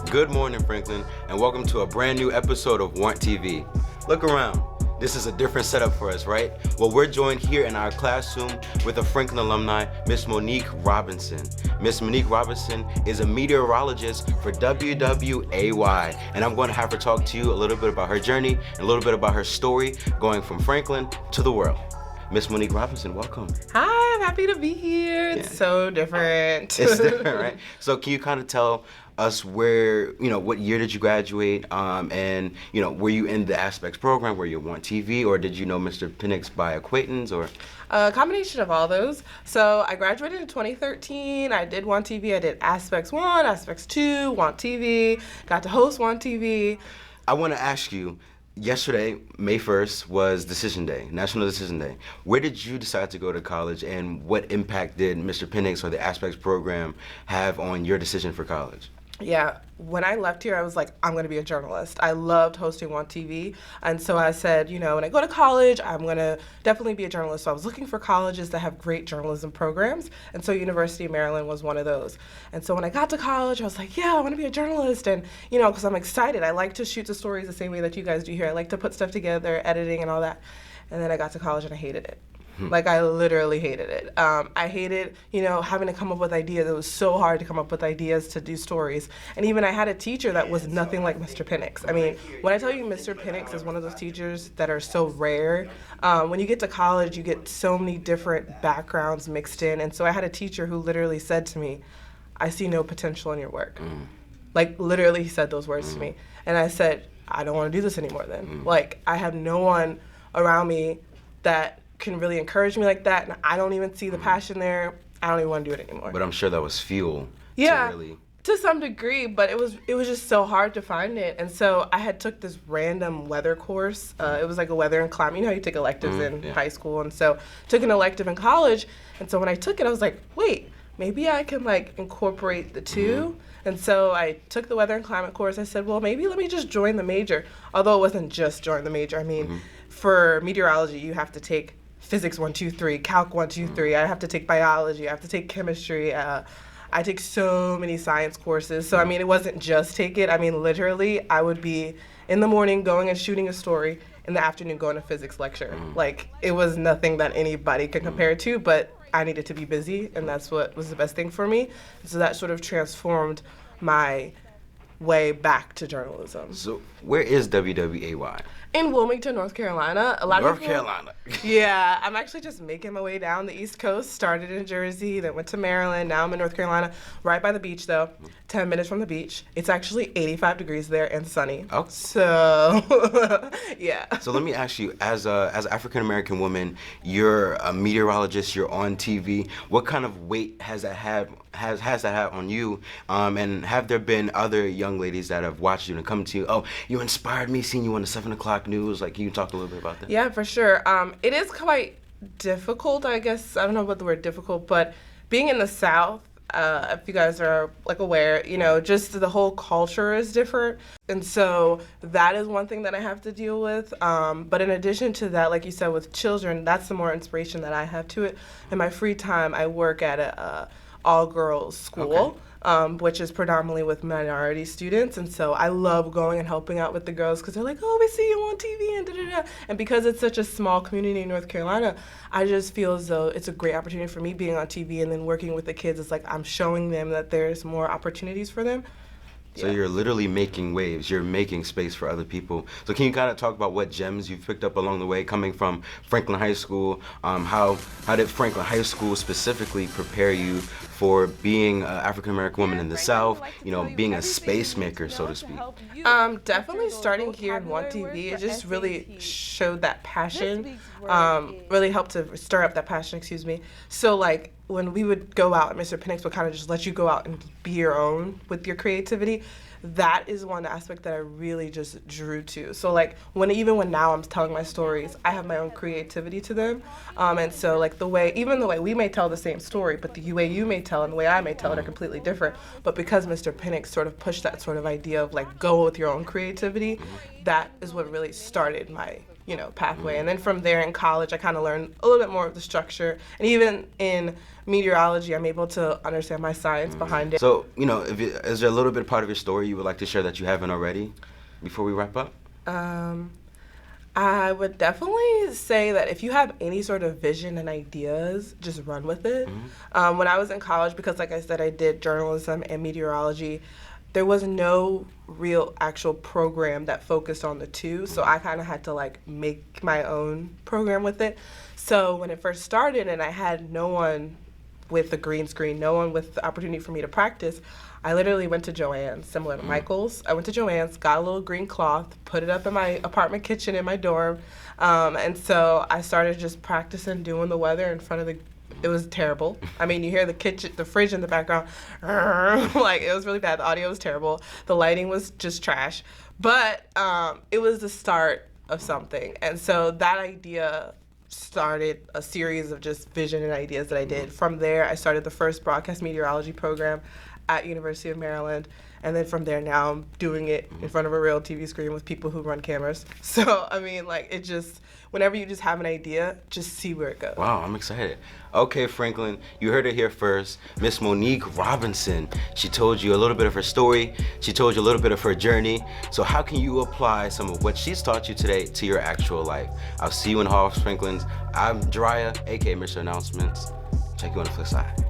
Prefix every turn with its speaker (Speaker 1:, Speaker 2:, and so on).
Speaker 1: Good morning, Franklin, and welcome to a brand new episode of WWAY-TV. Look around. This is a different setup for us, right? Well, we're joined here in our classroom with a Franklin alumni, Miss Monique Robinson. Miss Monique Robinson is a meteorologist for WWAY, and I'm going to have her talk to you a little bit about her journey and a little bit about her story going from Franklin to the world. Miss Monique Robinson, welcome.
Speaker 2: Hi, I'm happy to be here. It's so different.
Speaker 1: It's different, right? So can you kind of tell us where, what year did you graduate, and, were you in the Aspects program, were you on TV, or did you know Mr. Penix by acquaintance, or?
Speaker 2: A combination of all those. So I graduated in 2013. I did WWAY-TV. I did Aspects 1, Aspects 2, WWAY-TV, got to host WWAY-TV.
Speaker 1: I want to ask you, yesterday, May 1st, was Decision Day, National Decision Day. Where did you decide to go to college, and what impact did Mr. Penix or the Aspects program have on your decision for college?
Speaker 2: Yeah, when I left here, I was like, I'm going to be a journalist. I loved hosting WWAY-TV, and so I said, when I go to college, I'm going to definitely be a journalist. So I was looking for colleges that have great journalism programs, and so University of Maryland was one of those. And so when I got to college, I was like, I want to be a journalist, and, because I'm excited. I like to shoot the stories the same way that you guys do here. I like to put stuff together, editing and all that. And then I got to college, and I hated it. Like, I literally hated it. I hated, having to come up with ideas. It was so hard to come up with ideas to do stories. And even I had a teacher that was nothing like Mr. Penix. I mean, when I tell you Mr. Penix is one of those teachers that are so rare, when you get to college, you get so many different backgrounds mixed in. And so I had a teacher who literally said to me, I see no potential in your work. Like, literally, he said those words to me. And I said, I don't want to do this anymore then. Like, I have no one around me that can really encourage me like that, and I don't even see the passion there. I don't even want to do it anymore.
Speaker 1: But I'm sure that was fuel.
Speaker 2: To some degree, but it was just so hard to find it. And so I had took this random weather course. It was like a weather and climate. You know how you take electives in high school, and so took an elective in college. And so when I took it, I was like, wait, maybe I can incorporate the two. And so I took the weather and climate course. I said, well, maybe let me just join the major. Although it wasn't just join the major. I mean, for meteorology, you have to take Physics 1, 2, 3, Calc 1, 2, 3. I have to take biology. I have to take chemistry. I take so many science courses. So, it wasn't just take it. Literally, I would be in the morning going and shooting a story, in the afternoon going to physics lecture. It was nothing that anybody could compare to, but I needed to be busy, and that's what was the best thing for me. So that sort of transformed my way back to journalism.
Speaker 1: So where is WWAY?
Speaker 2: In Wilmington, North Carolina.
Speaker 1: North Carolina.
Speaker 2: Yeah, I'm actually just making my way down the East Coast. Started in Jersey, then went to Maryland. Now I'm in North Carolina, right by the beach though. 10 minutes from the beach. It's actually 85 degrees there and sunny.
Speaker 1: Oh.
Speaker 2: So, yeah.
Speaker 1: So let me ask you, as an African American woman, you're a meteorologist. You're on TV. What kind of weight has that had on you? And have there been other young ladies that have watched you and come to you? Oh, you inspired me seeing you on the 7 o'clock news. Can you talk a little bit about that?
Speaker 2: Yeah, for sure. It is quite difficult, I guess. I don't know about the word difficult, but being in the South, if you guys are aware, just the whole culture is different. And so that is one thing that I have to deal with. But in addition to that, like you said, with children, that's the more inspiration that I have to it. In my free time, I work at a all-girls school. Which is predominantly with minority students, and so I love going and helping out with the girls because they're like, oh, we see you on TV and da-da-da. And because it's such a small community in North Carolina, I just feel as though it's a great opportunity for me being on TV and then working with the kids. It's like I'm showing them that there's more opportunities for them.
Speaker 1: So you're literally making waves. You're making space for other people. So can you kind of talk about what gems you've picked up along the way coming from Franklin High School? How did Franklin High School specifically prepare you for being an African American woman in the South, being a space maker, so to speak?
Speaker 2: Definitely starting here in WWAY-TV, it just really showed that passion, really helped to stir up that passion, So when we would go out, and Mr. Penix would kind of just let you go out and be your own with your creativity, that is one aspect that I really just drew to. So when now I'm telling my stories, I have my own creativity to them. And so the way we may tell the same story, but the way you may tell and the way I may tell it are completely different. But because Mr. Penix sort of pushed that sort of idea of go with your own creativity, that is what really started my pathway. And then from there in college, I kind of learned a little bit more of the structure. And even in meteorology, I'm able to understand my science behind it.
Speaker 1: So, is there a little bit part of your story you would like to share that you haven't already before we wrap up?
Speaker 2: I would definitely say that if you have any sort of vision and ideas, just run with it. When I was in college, because like I said, I did journalism and meteorology, there was no real actual program that focused on the two, so I kind of had to like make my own program with it. So when it first started and I had no one with a green screen, no one with the opportunity for me to practice, I literally went to Joann's, similar to Michael's. I went to Joann's, got a little green cloth, put it up in my apartment kitchen in my dorm, and so I started just practicing doing the weather in front of it was terrible. I mean, you hear the fridge in the background, like it was really bad. The audio was terrible. The lighting was just trash, but it was the start of something. And so that idea started a series of just vision and ideas that I did. From there, I started the first broadcast meteorology program at University of Maryland. And then from there, now I'm doing it in front of a real TV screen with people who run cameras. So, I mean, whenever you just have an idea, just see where it goes.
Speaker 1: Wow, I'm excited. Okay, Franklin, you heard it here first. Miss Monique Robinson. She told you a little bit of her story. She told you a little bit of her journey. So how can you apply some of what she's taught you today to your actual life? I'll see you in Hall of Sprinklings. I'm Jiraiya, aka Mr. Announcements. Check you on the flip side.